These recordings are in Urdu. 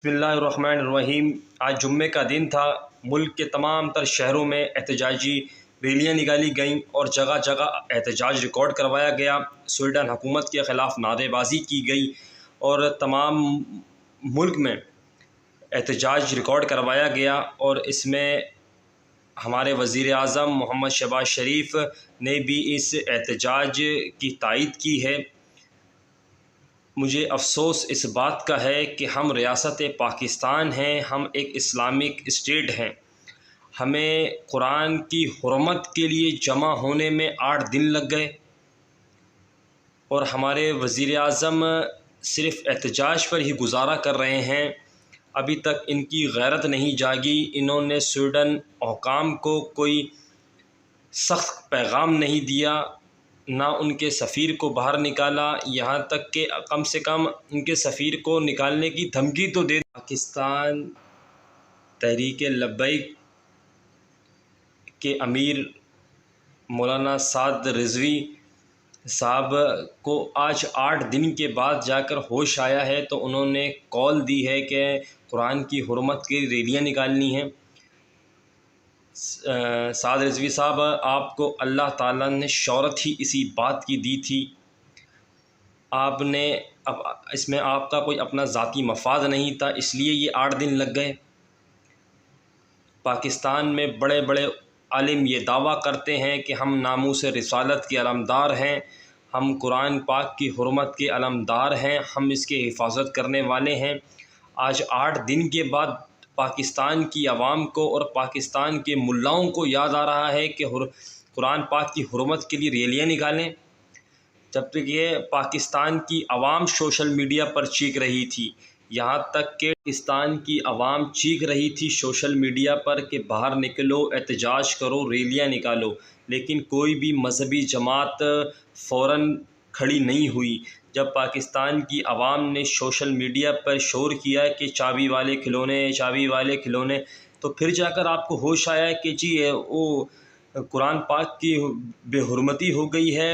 بسم اللہ الرحمن الرحیم۔ آج جمعے کا دن تھا۔ ملک کے تمام تر شہروں میں احتجاجی ریلیاں نکالی گئیں اور جگہ جگہ احتجاج ریکارڈ کروایا گیا۔ سویڈن حکومت کے خلاف نعرے بازی کی گئی اور تمام ملک میں احتجاج ریکارڈ کروایا گیا، اور اس میں ہمارے وزیر اعظم محمد شہباز شریف نے بھی اس احتجاج کی تائید کی ہے۔ مجھے افسوس اس بات کا ہے کہ ہم ریاست پاکستان ہیں، ہم ایک اسلامک اسٹیٹ ہیں۔ ہمیں قرآن کی حرمت کے لیے جمع ہونے میں 8 دن لگ گئے، اور ہمارے وزیر اعظم صرف احتجاج پر ہی گزارا کر رہے ہیں۔ ابھی تک ان کی غیرت نہیں جاگی۔ انہوں نے سویڈن حکام کو کوئی سخت پیغام نہیں دیا، نہ ان کے سفیر کو باہر نکالا، یہاں تک کہ کم سے کم ان کے سفیر کو نکالنے کی دھمکی تو دے۔ پاکستان تحریک لبیک کے امیر مولانا سعد رضوی صاحب کو آج 8 دن کے بعد جا کر ہوش آیا ہے، تو انہوں نے کال دی ہے کہ قرآن کی حرمت کی ریلیاں نکالنی ہیں۔ سعد رضوی صاحب، آپ کو اللہ تعالیٰ نے شہرت ہی اسی بات کی دی تھی۔ آپ نے اس میں آپ کا کوئی اپنا ذاتی مفاد نہیں تھا، اس لیے یہ 8 دن لگ گئے۔ پاکستان میں بڑے بڑے عالم یہ دعویٰ کرتے ہیں کہ ہم ناموس رسالت کے علمدار ہیں، ہم قرآن پاک کی حرمت کے علمدار ہیں، ہم اس کے حفاظت کرنے والے ہیں۔ آج 8 دن کے بعد پاکستان کی عوام کو اور پاکستان کے ملاؤں کو یاد آ رہا ہے کہ قرآن پاک کی حرمت کے لیے ریلیاں نکالیں، جب تک یہ پاکستان کی عوام سوشل میڈیا پر چیخ رہی تھی۔ یہاں تک کہ پاکستان کی عوام چیخ رہی تھی سوشل میڈیا پر کہ باہر نکلو، احتجاج کرو، ریلیاں نکالو، لیکن کوئی بھی مذہبی جماعت فوراً کھڑی نہیں ہوئی۔ جب پاکستان کی عوام نے سوشل میڈیا پر شور کیا کہ چابی والے کھلونے، چابی والے کھلونے، تو پھر جا کر آپ کو ہوش آیا کہ جی وہ قرآن پاک کی بے حرمتی ہو گئی ہے،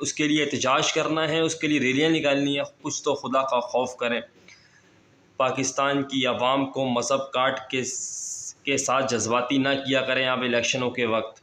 اس کے لیے احتجاج کرنا ہے، اس کے لیے ریلیاں نکالنی ہے۔ کچھ تو خدا کا خوف کریں۔ پاکستان کی عوام کو مذہب کاٹ کے ساتھ جذباتی نہ کیا کریں آپ الیکشنوں کے وقت۔